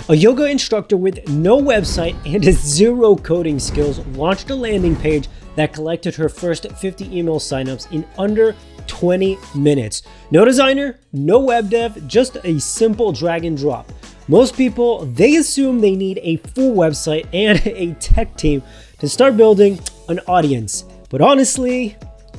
A yoga instructor with no website and zero coding skills launched a landing page that collected her first 50 email signups in under 20 minutes. No designer, no web dev, just a simple drag and drop. Most people, they assume they need a full website and a tech team to start building an audience. But honestly,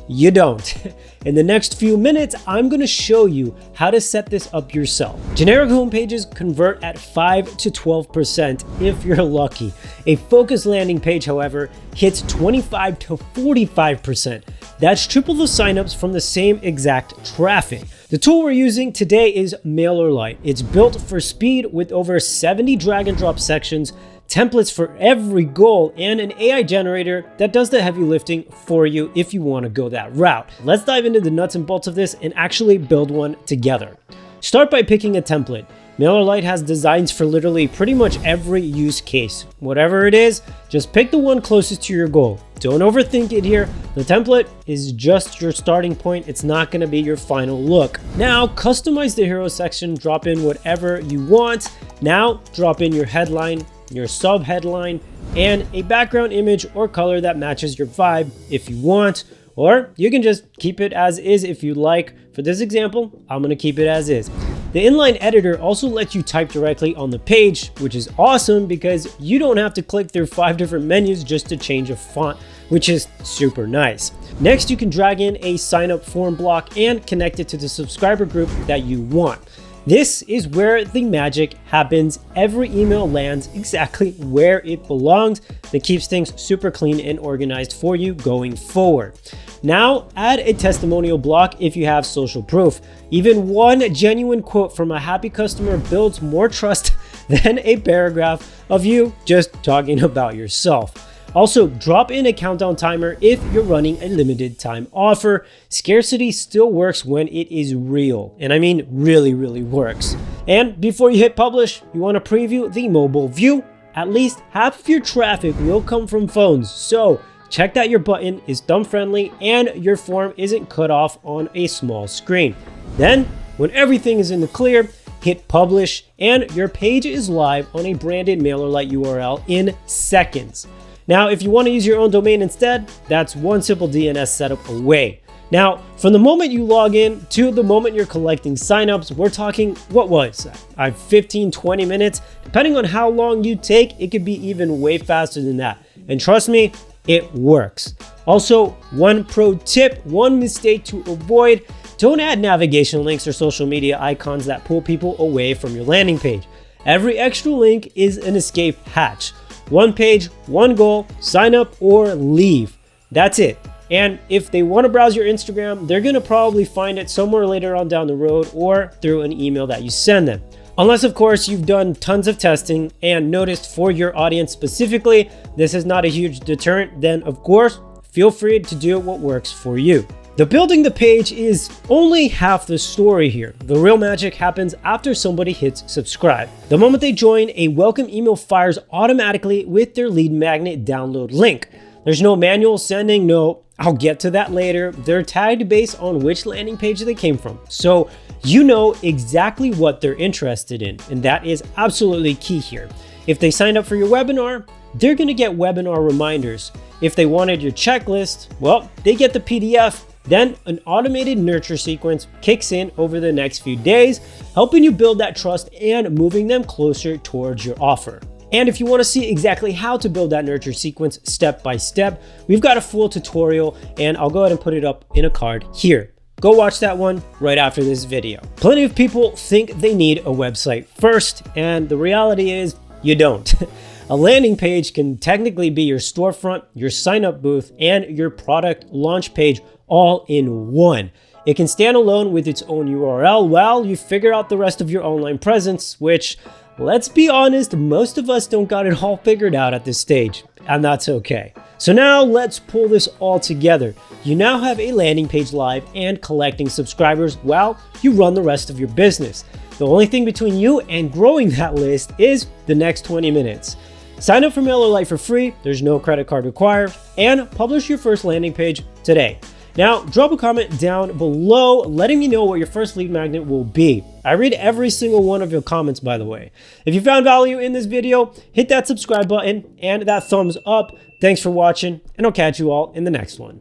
you don't. In the next few minutes, I'm going to show you how to set this up yourself. Generic homepages convert at 5 to 12% if you're lucky. A focused landing page, however, hits 25 to 45%. That's triple the signups from the same exact traffic. The tool we're using today is MailerLite. It's built for speed with over 70 drag and drop sections, templates for every goal, and an AI generator that does the heavy lifting for you if you want to go that route. Let's dive into the nuts and bolts of this and actually build one together. Start by picking a template. MailerLite has designs for literally pretty much every use case. Whatever it is, just pick the one closest to your goal. Don't overthink it here. The template is just your starting point. It's not going to be your final look. Now, customize the hero section, drop in whatever you want. Now, drop in your headline, your sub-headline, and a background image or color that matches your vibe if you want, or you can just keep it as is if you like. For this example, I'm going to keep it as is. The inline editor also lets you type directly on the page, which is awesome because you don't have to click through 5 different menus just to change a font, which is super nice. Next, you can drag in a sign up form block and connect it to the subscriber group that you want. This is where the magic happens. Every email lands exactly where it belongs. That keeps things super clean and organized for you going forward. Now, add a testimonial block if you have social proof. Even one genuine quote from a happy customer builds more trust than a paragraph of you just talking about yourself. Also, drop in a countdown timer if you're running a limited time offer. Scarcity still works when it is real, and I mean really works. And before you hit publish, you want to preview the mobile view. At least half of your traffic will come from phones, so check that your button is thumb friendly and your form isn't cut off on a small screen. Then, when everything is in the clear, hit publish and your page is live on a branded MailerLite URL in seconds. Now, if you want to use your own domain instead, that's one simple DNS setup away. Now, from the moment you log in to the moment you're collecting signups, we're talking, what was that? 15, 20 minutes? Depending on how long you take, it could be even way faster than that. And trust me, it works. Also, one pro tip, one mistake to avoid: don't add navigation links or social media icons that pull people away from your landing page. Every extra link is an escape hatch. One page, one goal, sign up or leave. That's it. And if they want to browse your Instagram, they're going to probably find it somewhere later on down the road or through an email that you send them. Unless, of course, you've done tons of testing and noticed for your audience specifically, this is not a huge deterrent, then of course, feel free to do what works for you. The building the page is only half the story here. The real magic happens after somebody hits subscribe. The moment they join, a welcome email fires automatically with their lead magnet download link. There's no manual sending, no, I'll get to that later. They're tagged based on which landing page they came from. So you know exactly what they're interested in, and that is absolutely key here. If they signed up for your webinar, they're gonna get webinar reminders. If they wanted your checklist, well, they get the PDF. Then an automated nurture sequence kicks in over the next few days, helping you build that trust and moving them closer towards your offer. And if you want to see exactly how to build that nurture sequence step by step, we've got a full tutorial and I'll go ahead and put it up in a card here. Go watch that one right after this video. Plenty of people think they need a website first, and the reality is you don't. A landing page can technically be your storefront, your sign-up booth, and your product launch page all in one. It can stand alone with its own URL while you figure out the rest of your online presence, which, let's be honest, most of us don't got it all figured out at this stage, and that's okay. So now let's pull this all together. You now have a landing page live and collecting subscribers while you run the rest of your business. The only thing between you and growing that list is the next 20 minutes. Sign up for MailerLite for free, there's no credit card required, and publish your first landing page today. Now, drop a comment down below letting me know what your first lead magnet will be. I read every single one of your comments, by the way. If you found value in this video, hit that subscribe button and that thumbs up. Thanks for watching, and I'll catch you all in the next one.